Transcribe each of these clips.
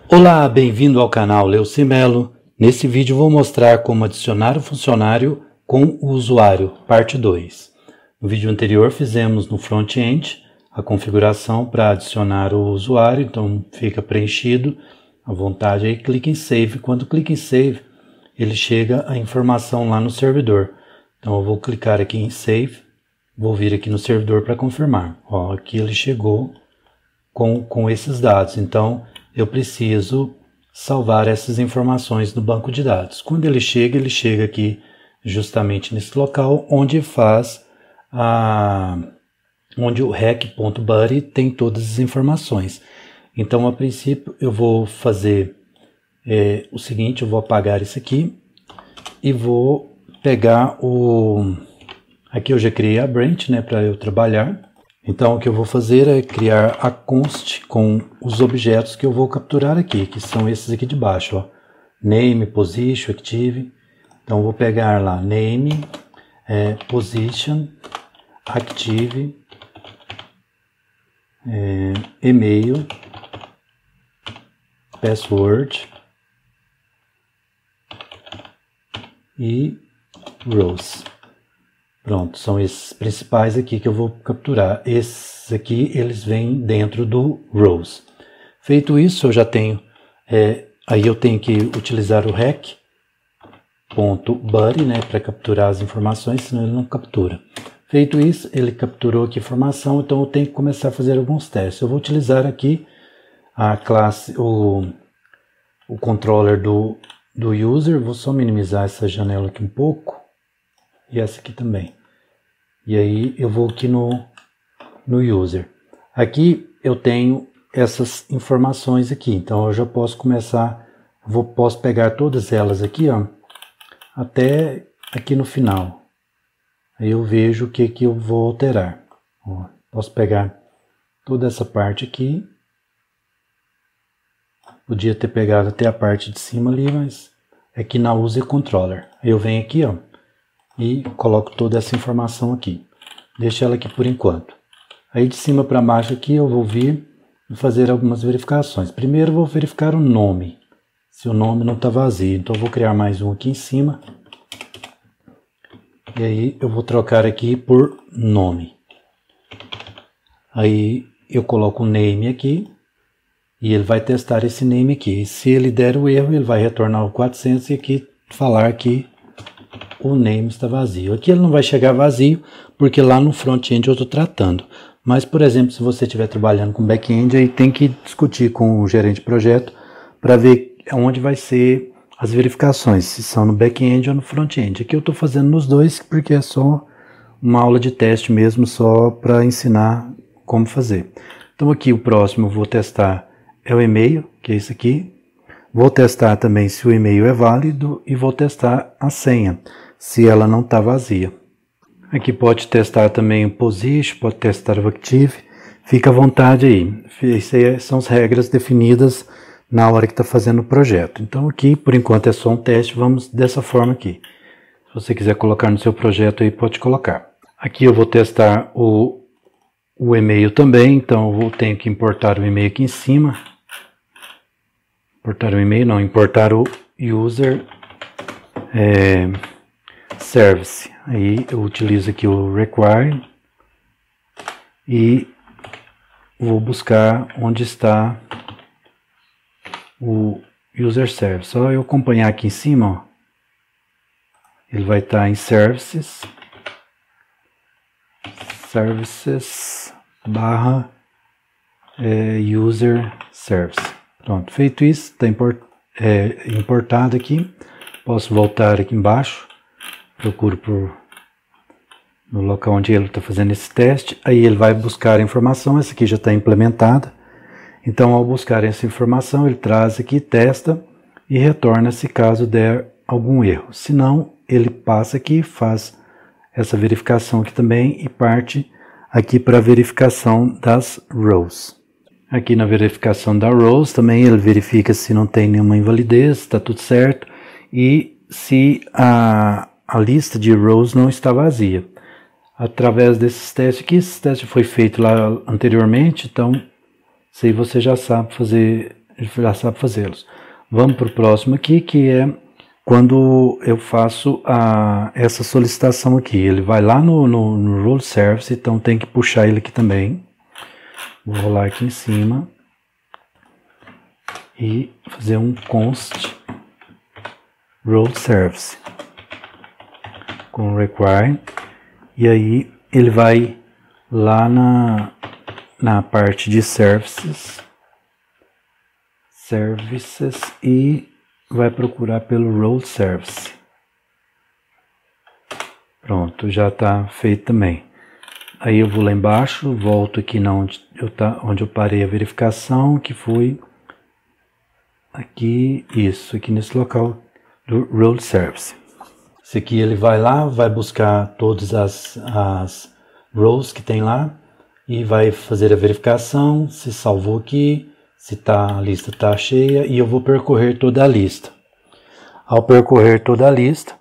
Olá, bem-vindo ao canal Leucimelo. Nesse vídeo vou mostrar como adicionar o funcionário com o usuário, parte 2. No vídeo anterior fizemos no front-end a configuração para adicionar o usuário, então fica preenchido à vontade, aí clica em Save. Quando clica em Save, ele chega a informação lá no servidor. Então eu vou clicar aqui em Save, vou vir aqui no servidor para confirmar. Ó, aqui ele chegou com esses dados, então eu preciso salvar essas informações no banco de dados. Quando ele chega aqui justamente nesse local onde onde o rec.buddy tem todas as informações. Então, a princípio, eu vou fazer o seguinte, eu vou apagar isso aqui e vou pegar aqui eu já criei a branch, né, para eu trabalhar. Então, o que eu vou fazer é criar a const com os objetos que eu vou capturar aqui, que são esses aqui de baixo, ó. Name, position, active. Então, eu vou pegar lá name, position, active, e-mail, password e rows. Pronto, são esses principais aqui que eu vou capturar. Esses aqui, eles vêm dentro do rows. Feito isso, eu já tenho, aí eu tenho que utilizar o rec.buddy, né, para capturar as informações, senão ele não captura. Feito isso, ele capturou aqui a informação, então eu tenho que começar a fazer alguns testes. Eu vou utilizar aqui a classe, o controller do user, vou só minimizar essa janela aqui um pouco. E essa aqui também. E aí eu vou aqui no user. Aqui eu tenho essas informações aqui. Então eu já posso começar, posso pegar todas elas aqui, ó, até aqui no final. Aí eu vejo o que eu vou alterar. Ó, posso pegar toda essa parte aqui. Podia ter pegado até a parte de cima ali, mas aqui na user controller. Aí eu venho aqui, ó, e coloco toda essa informação aqui. Deixo ela aqui por enquanto. Aí de cima para baixo aqui eu vou vir e fazer algumas verificações. Primeiro eu vou verificar o nome, se o nome não está vazio. Então eu vou criar mais um aqui em cima. E aí eu vou trocar aqui por nome. Aí eu coloco o name aqui e ele vai testar esse name aqui. E se ele der o erro, ele vai retornar o 400 e aqui falar que o name está vazio. Aqui ele não vai chegar vazio, porque lá no front-end eu estou tratando. Mas, por exemplo, se você estiver trabalhando com back-end, aí tem que discutir com o gerente de projeto para ver onde vai ser as verificações, se são no back-end ou no front-end. Aqui eu estou fazendo nos dois, porque é só uma aula de teste mesmo, só para ensinar como fazer. Então aqui o próximo eu vou testar é o e-mail, que é esse aqui. Vou testar também se o e-mail é válido e vou testar a senha, se ela não está vazia. Aqui pode testar também o position, pode testar o active, fica à vontade aí. Essas aí são as regras definidas na hora que está fazendo o projeto. Então aqui, por enquanto, é só um teste, vamos dessa forma aqui. Se você quiser colocar no seu projeto aí, pode colocar. Aqui eu vou testar o e-mail também, então eu tenho que importar o e-mail aqui em cima. Importar o e-mail, não, importar o user service. Aí eu utilizo aqui o require e vou buscar onde está o user service. Só eu acompanhar aqui em cima, ó, ele vai estar em services barra user service. Pronto, feito isso, está importado aqui. Posso voltar aqui embaixo, procuro no local onde ele está fazendo esse teste. Aí ele vai buscar a informação, essa aqui já está implementada. Então, ao buscar essa informação, ele traz aqui, testa e retorna se caso der algum erro. Se não, ele passa aqui, faz essa verificação aqui também e parte aqui para a verificação das rows. Aqui na verificação da rows também ele verifica se não tem nenhuma invalidez, está tudo certo, e se a lista de rows não está vazia. Através desses testes aqui, esse teste foi feito lá anteriormente, então Isso aí você já sabe fazer ele já sabe fazê-los. Vamos para o próximo aqui, que é quando eu faço essa solicitação aqui. Ele vai lá no Role Service, então tem que puxar ele aqui também. Vou rolar aqui em cima e fazer um const Role Service com require, e aí ele vai lá na parte de services e vai procurar pelo Role Service. Pronto, já está feito também. Aí eu vou lá embaixo, volto aqui onde eu parei a verificação, que foi aqui, isso, aqui nesse local do Role Service. Esse aqui ele vai lá, vai buscar todas as roles que tem lá e vai fazer a verificação, se salvou aqui, se a lista está cheia, e eu vou percorrer toda a lista. Ao percorrer toda a lista,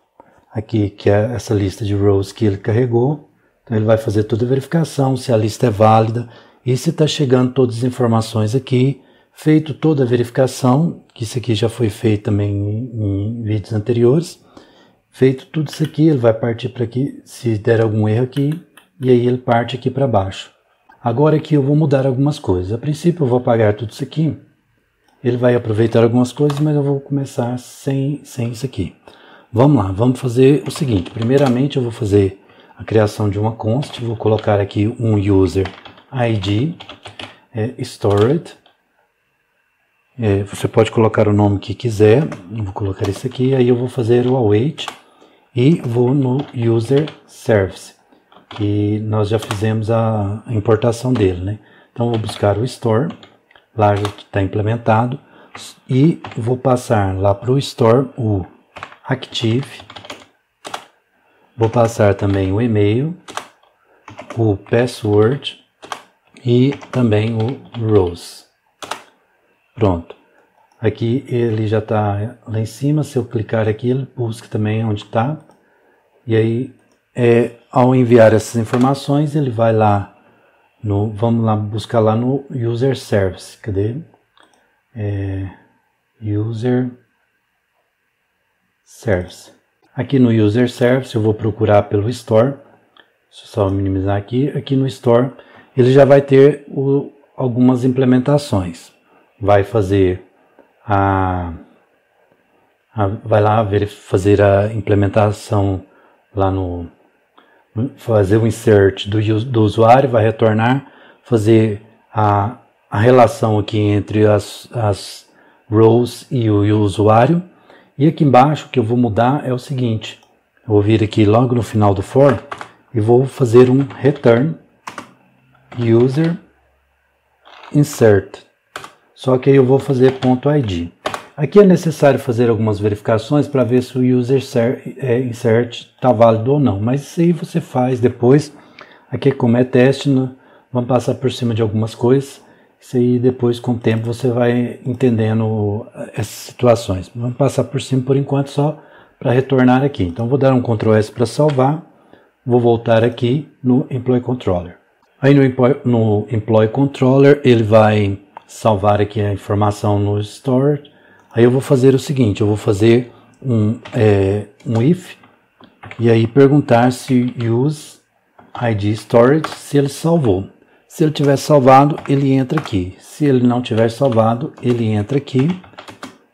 aqui que é essa lista de rows que ele carregou, então ele vai fazer toda a verificação, se a lista é válida e se está chegando todas as informações aqui, feito toda a verificação, que isso aqui já foi feito também em vídeos anteriores. Feito tudo isso aqui, ele vai partir para aqui, se der algum erro aqui, e aí ele parte aqui para baixo. Agora aqui eu vou mudar algumas coisas. A princípio eu vou apagar tudo isso aqui. Ele vai aproveitar algumas coisas, mas eu vou começar sem isso aqui. Vamos lá, vamos fazer o seguinte. Primeiramente eu vou fazer a criação de uma const. Vou colocar aqui um user ID stored. Você pode colocar o nome que quiser. Eu vou colocar isso aqui, aí eu vou fazer o await e vou no user service, que nós já fizemos a importação dele, né? Então vou buscar o store, lá já está implementado, e vou passar lá para o store o active, vou passar também o e-mail, o password e também o rows. Pronto. Aqui ele já está lá em cima. Se eu clicar aqui, ele busca também onde está. E aí, ao enviar essas informações, ele vai lá vamos lá buscar lá no User Service. Cadê? User Service. Aqui no User Service eu vou procurar pelo Store. Deixa eu só minimizar aqui. Aqui no Store ele já vai ter algumas implementações. Vai fazer vai lá fazer a implementação lá fazer o insert do usuário, vai retornar, fazer a relação aqui entre as rows e o usuário. E aqui embaixo o que eu vou mudar é o seguinte: eu vou vir aqui logo no final do for e vou fazer um return user insert. Só que aí eu vou fazer .id. Aqui é necessário fazer algumas verificações para ver se o user insert está válido ou não. Mas isso aí você faz depois. Aqui como é teste, vamos passar por cima de algumas coisas. Isso aí depois com o tempo você vai entendendo essas situações. Vamos passar por cima por enquanto só para retornar aqui. Então vou dar um Ctrl S para salvar. Vou voltar aqui no Employee Controller. Aí no Employee Controller ele vai salvar aqui a informação no Store. Aí eu vou fazer o seguinte, eu vou fazer um if e aí perguntar se use ID storage, se ele salvou. Se ele tiver salvado, ele entra aqui. Se ele não tiver salvado, ele entra aqui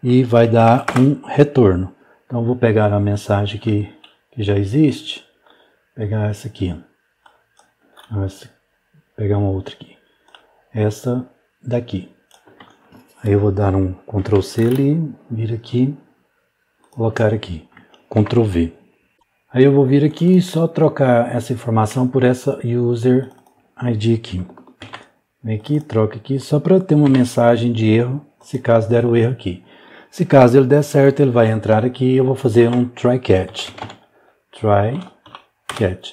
e vai dar um retorno. Então eu vou pegar a mensagem que já existe, pegar essa aqui, pegar uma outra aqui, essa daqui. Aí eu vou dar um Ctrl C ali, vir aqui, colocar aqui, Ctrl V. Aí eu vou vir aqui e só trocar essa informação por essa user ID aqui. Vem aqui, troca aqui, só para ter uma mensagem de erro, se caso der o erro aqui. Se caso ele der certo, ele vai entrar aqui e eu vou fazer um try catch. Try catch.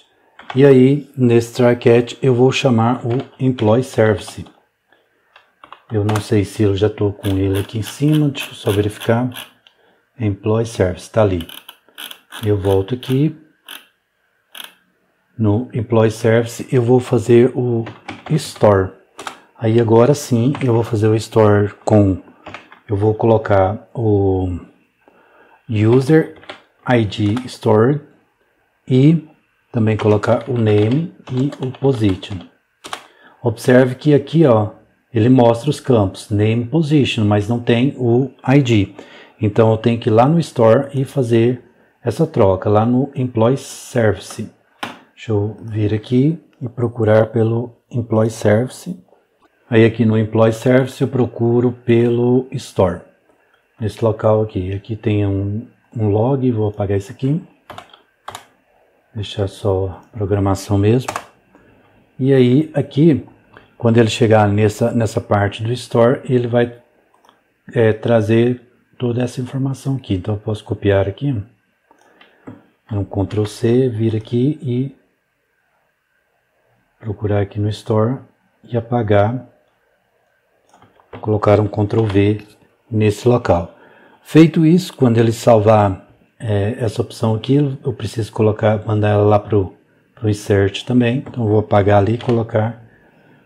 E aí, nesse try catch, eu vou chamar o Employee Service. Eu não sei se eu já estou com ele aqui em cima, deixa eu só verificar. Employee Service, está ali. Eu volto aqui. No Employee Service eu vou fazer o Store. Aí agora sim eu vou fazer o Store com eu vou colocar o User ID Stored e também colocar o Name e o Position. Observe que aqui, ó, ele mostra os campos Name, Position, mas não tem o ID. Então eu tenho que ir lá no Store e fazer essa troca, lá no Employee Service. Deixa eu vir aqui e procurar pelo Employee Service. Aí aqui no Employee Service eu procuro pelo Store. Nesse local aqui. Aqui tem um log, vou apagar isso aqui. Deixar só programação mesmo. E aí aqui, quando ele chegar nessa parte do Store, ele vai trazer toda essa informação aqui. Então eu posso copiar aqui. Um Ctrl C, vir aqui e procurar aqui no Store e apagar. Colocar um Ctrl V nesse local. Feito isso, quando ele salvar essa opção aqui, eu preciso mandar ela lá para o Insert também. Então eu vou apagar ali e colocar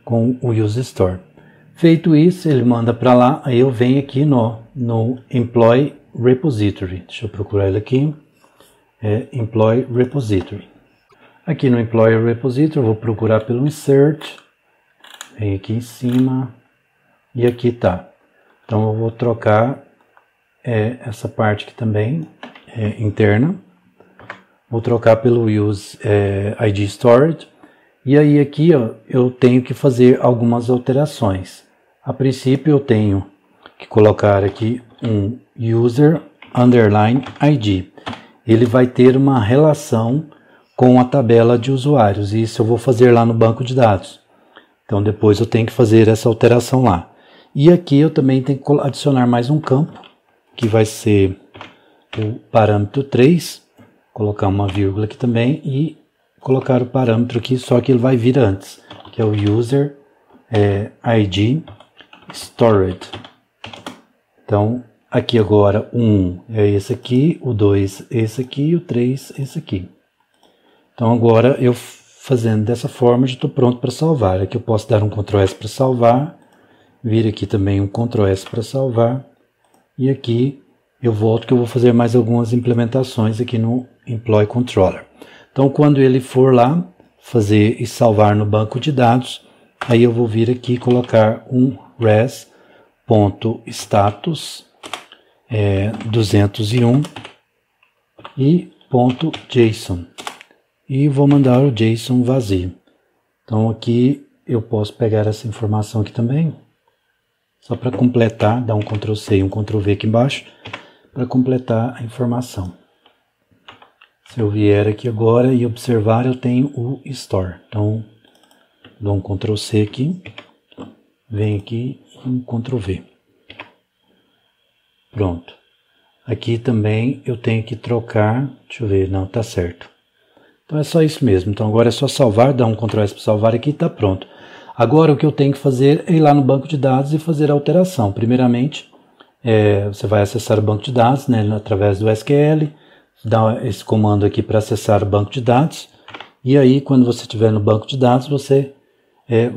com o Use Store. Feito isso, ele manda para lá, aí eu venho aqui no Employee Repository. Deixa eu procurar ele aqui. Employee Repository. Aqui no Employee Repository eu vou procurar pelo Insert. Vem aqui em cima. E aqui tá. Então eu vou trocar essa parte aqui também, interna. Vou trocar pelo Use ID Storage. E aí aqui, ó, eu tenho que fazer algumas alterações. A princípio eu tenho que colocar aqui um User Underline ID. Ele vai ter uma relação com a tabela de usuários. E isso eu vou fazer lá no banco de dados. Então depois eu tenho que fazer essa alteração lá. E aqui eu também tenho que adicionar mais um campo, que vai ser o parâmetro 3. Colocar uma vírgula aqui também e colocar o parâmetro aqui, só que ele vai vir antes, que é o User ID Stored. Então, aqui agora o 1 é esse aqui, o 2 esse aqui e o 3 esse aqui. Então agora eu fazendo dessa forma já estou pronto para salvar. Aqui eu posso dar um Ctrl S para salvar, vir aqui também um Ctrl S para salvar e aqui eu volto que eu vou fazer mais algumas implementações aqui no Employee Controller. Então quando ele for lá fazer e salvar no banco de dados, aí eu vou vir aqui e colocar um res.status 201 e .json e vou mandar o JSON vazio. Então aqui eu posso pegar essa informação aqui também, só para completar, dar um Ctrl C e um Ctrl V aqui embaixo, para completar a informação. Se eu vier aqui agora e observar, eu tenho o Store. Então, dou um Ctrl C aqui, venho aqui e um Ctrl V. Pronto. Aqui também eu tenho que trocar, deixa eu ver, não, tá certo. Então é só isso mesmo. Então agora é só salvar, dar um Ctrl S para salvar aqui e tá pronto. Agora o que eu tenho que fazer é ir lá no banco de dados e fazer a alteração. Primeiramente, você vai acessar o banco de dados, né, através do SQL, dá esse comando aqui para acessar o banco de dados, e aí quando você estiver no banco de dados, você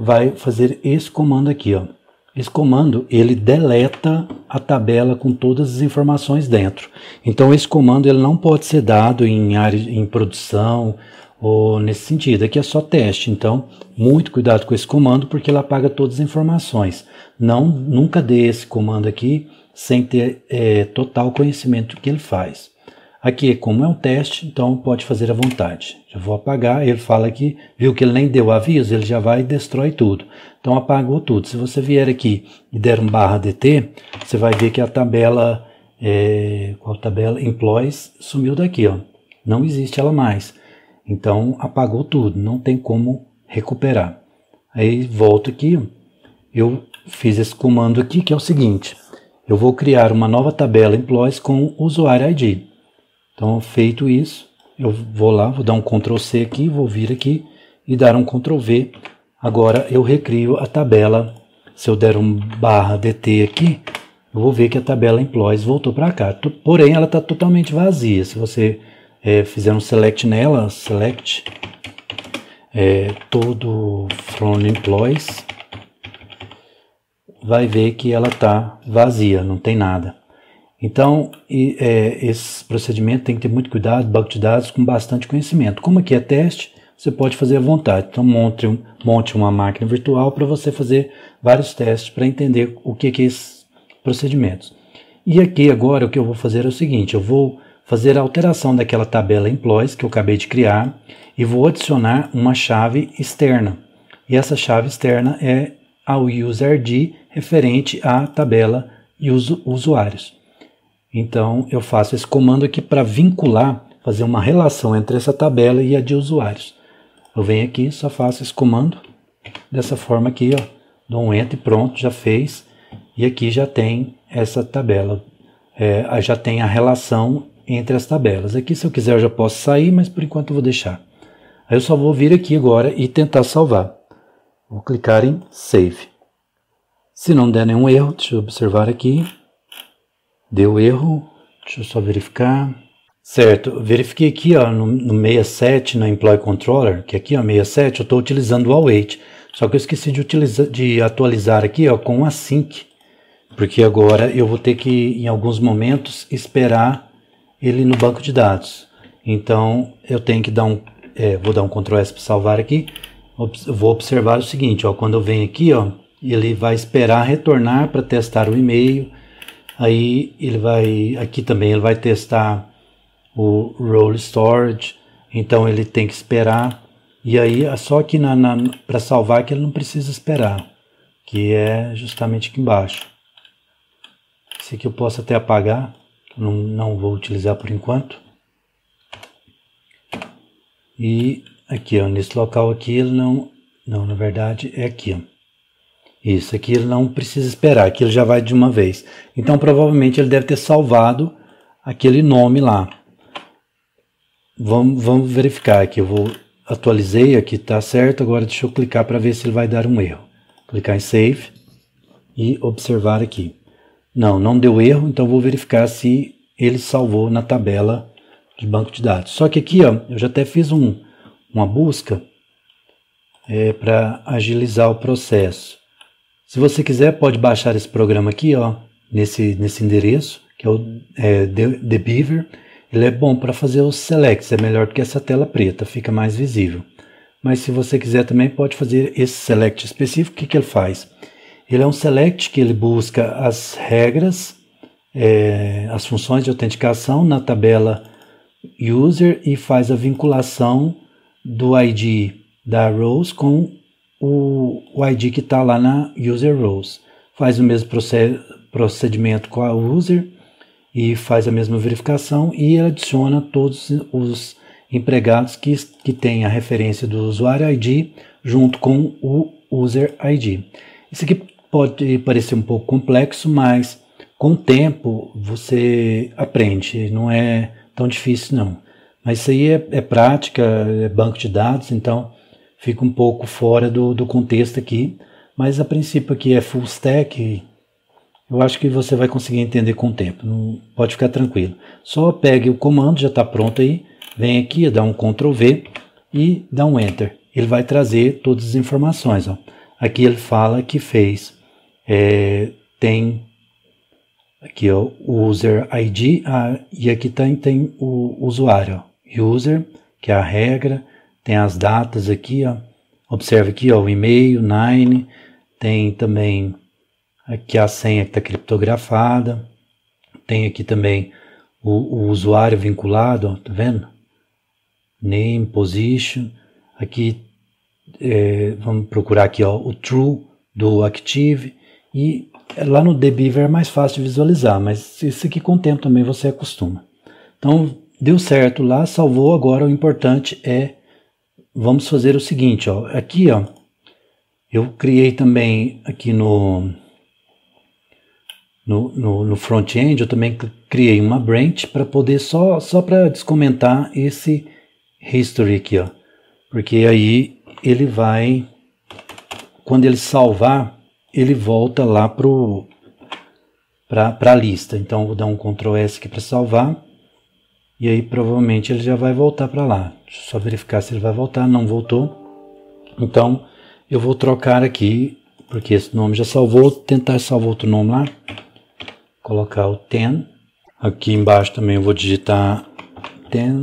vai fazer esse comando aqui, ó. Esse comando, ele deleta a tabela com todas as informações dentro. Então esse comando ele não pode ser dado em produção ou nesse sentido. Aqui é só teste, então muito cuidado com esse comando porque ele apaga todas as informações. Nunca dê esse comando aqui sem ter total conhecimento do que ele faz. Aqui, como é um teste, então pode fazer à vontade. Já vou apagar, ele fala aqui, viu que ele nem deu aviso, ele já vai e destrói tudo. Então apagou tudo. Se você vier aqui e der um /dt, você vai ver que a tabela, qual tabela? Employees sumiu daqui, ó. Não existe ela mais. Então apagou tudo, não tem como recuperar. Aí volto aqui, eu fiz esse comando aqui que é o seguinte, eu vou criar uma nova tabela Employees com usuário ID. Então, feito isso, eu vou lá, vou dar um Ctrl C aqui, vou vir aqui e dar um Ctrl V. Agora eu recrio a tabela. Se eu der um /dt aqui, eu vou ver que a tabela Employees voltou para cá. Porém, ela está totalmente vazia. Se você fizer um select nela, select todo from Employees, vai ver que ela está vazia, não tem nada. Então, esse procedimento tem que ter muito cuidado, banco de dados com bastante conhecimento. Como aqui é teste, você pode fazer à vontade. Então, monte uma máquina virtual para você fazer vários testes para entender o que é esses procedimentos. E aqui agora o que eu vou fazer é o seguinte, eu vou fazer a alteração daquela tabela employees que eu acabei de criar e vou adicionar uma chave externa. E essa chave externa é ao UserID referente à tabela e os usuários. Então eu faço esse comando aqui para vincular, fazer uma relação entre essa tabela e a de usuários. Eu venho aqui, só faço esse comando dessa forma aqui, ó, dou um enter e pronto, já fez. E aqui já tem essa tabela, já tem a relação entre as tabelas. Aqui se eu quiser eu já posso sair, mas por enquanto eu vou deixar. Aí eu só vou vir aqui agora e tentar salvar. Vou clicar em Save. Se não der nenhum erro, deixa eu observar aqui. Deu erro, deixa eu só verificar. Certo, verifiquei aqui ó, no 67, no Employee Controller, que aqui ó, 67, eu estou utilizando o await. Só que eu esqueci de atualizar aqui ó, com o async. Porque agora eu vou ter que, em alguns momentos, esperar ele no banco de dados. Então, eu tenho que dar vou dar um Ctrl S para salvar aqui. Vou observar o seguinte, ó, quando eu venho aqui, ó, ele vai esperar retornar para testar o e-mail. Aí, aqui também ele vai testar o Role Storage. Então, ele tem que esperar. E aí, só aqui para salvar que ele não precisa esperar. Que é justamente aqui embaixo. Esse aqui eu posso até apagar, não vou utilizar por enquanto. E aqui, ó, nesse local aqui ele não, na verdade é aqui, ó. Isso aqui ele não precisa esperar, aqui ele já vai de uma vez. Então provavelmente ele deve ter salvado aquele nome lá. Vamos verificar aqui, atualizei, aqui está certo, agora deixa eu clicar para ver se ele vai dar um erro. Clicar em Save e observar aqui. Não deu erro, então vou verificar se ele salvou na tabela de banco de dados. Só que aqui ó, eu já até fiz uma busca para agilizar o processo. Se você quiser, pode baixar esse programa aqui, ó, nesse endereço, que é o The Beaver. Ele é bom para fazer os selects, é melhor do que essa tela preta, fica mais visível. Mas se você quiser também pode fazer esse select específico. O que ele faz? Ele é um select que ele busca as regras, as funções de autenticação na tabela user e faz a vinculação do ID da rows com o ID que está lá na user rows. Faz o mesmo procedimento com a user e faz a mesma verificação e adiciona todos os empregados que têm a referência do usuário ID junto com o user ID. Isso aqui pode parecer um pouco complexo, mas com o tempo você aprende, não é tão difícil não. Mas isso aí é prática, é banco de dados, então fica um pouco fora do contexto aqui, mas a princípio aqui é full stack, eu acho que você vai conseguir entender com o tempo, não, pode ficar tranquilo. Só pegue o comando, já está pronto aí, vem aqui, dá um Ctrl V e dá um Enter. Ele vai trazer todas as informações. Ó. Aqui ele fala que fez, tem aqui ó, o User ID e aqui tem o usuário. Ó. User, que é a regra, tem as datas aqui, ó. Observe aqui ó, o e-mail, 9, tem também aqui a senha que está criptografada, tem aqui também o usuário vinculado, ó, tá vendo? Name, position, aqui vamos procurar aqui ó, o true do Active e lá no The Beaver é mais fácil de visualizar, mas isso aqui com o tempo também você acostuma. Então deu certo lá, salvou, agora o importante vamos fazer o seguinte, ó, aqui ó, eu criei também aqui no front-end, eu também criei uma branch para poder só para descomentar esse history aqui, ó, porque aí ele vai, quando ele salvar, ele volta lá para a lista. Então vou dar um Ctrl S aqui para salvar. E aí provavelmente ele já vai voltar para lá. Deixa eu só verificar se ele vai voltar. Não voltou. Então eu vou trocar aqui porque esse nome já salvou. Vou tentar salvar outro nome lá. Colocar o 10. Aqui embaixo também eu vou digitar 10.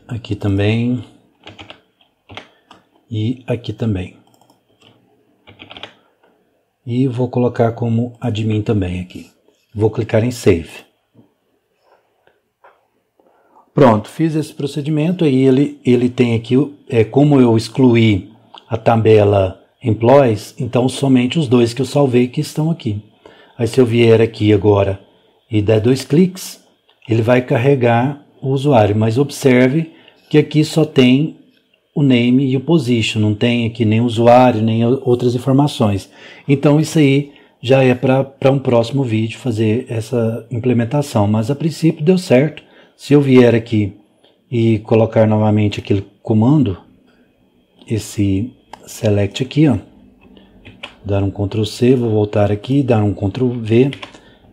Aqui também. E aqui também. E vou colocar como admin também aqui. Vou clicar em Save. Pronto, fiz esse procedimento. Aí ele tem aqui, como eu excluí a tabela Employees, então somente os dois que eu salvei que estão aqui. Aí se eu vier aqui agora e der 2 cliques, ele vai carregar o usuário. Mas observe que aqui só tem o name e o position, não tem aqui nem usuário, nem outras informações. Então isso aí já é para um próximo vídeo fazer essa implementação, mas a princípio deu certo. Se eu vier aqui e colocar novamente aquele comando, esse select aqui, ó, dar um Ctrl C, vou voltar aqui, dar um Ctrl V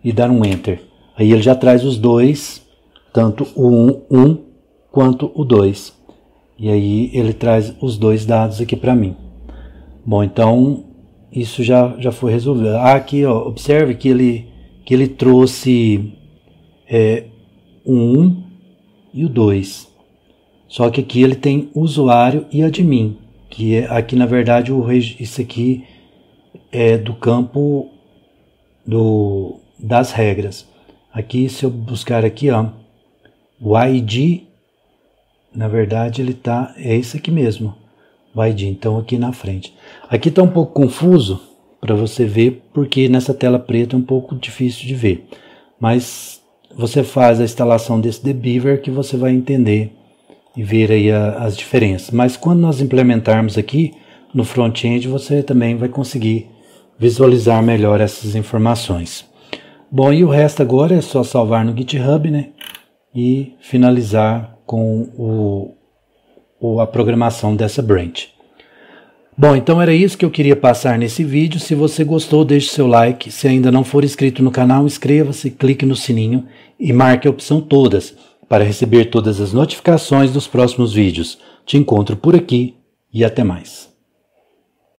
e dar um Enter. Aí ele já traz os dois, tanto o 1 quanto o 2. E aí ele traz os dois dados aqui para mim. Bom, então isso já foi resolvido. Aqui, ó, observe que ele trouxe o 1 e o 2. Só que aqui ele tem usuário e admin, que aqui na verdade isso aqui é do campo das regras. Aqui se eu buscar aqui, ó, o ID, na verdade ele é esse aqui mesmo, o ID, então aqui na frente. Aqui está um pouco confuso para você ver, porque nessa tela preta é um pouco difícil de ver. Mas você faz a instalação desse dbeaver que você vai entender e ver aí as diferenças. Mas quando nós implementarmos aqui no front-end, você também vai conseguir visualizar melhor essas informações. Bom, e o resto agora é só salvar no GitHub, né? E finalizar com a programação dessa branch. Bom, então era isso que eu queria passar nesse vídeo. Se você gostou, deixe seu like. Se ainda não for inscrito no canal, inscreva-se, clique no sininho e marque a opção todas para receber todas as notificações dos próximos vídeos. Te encontro por aqui e até mais.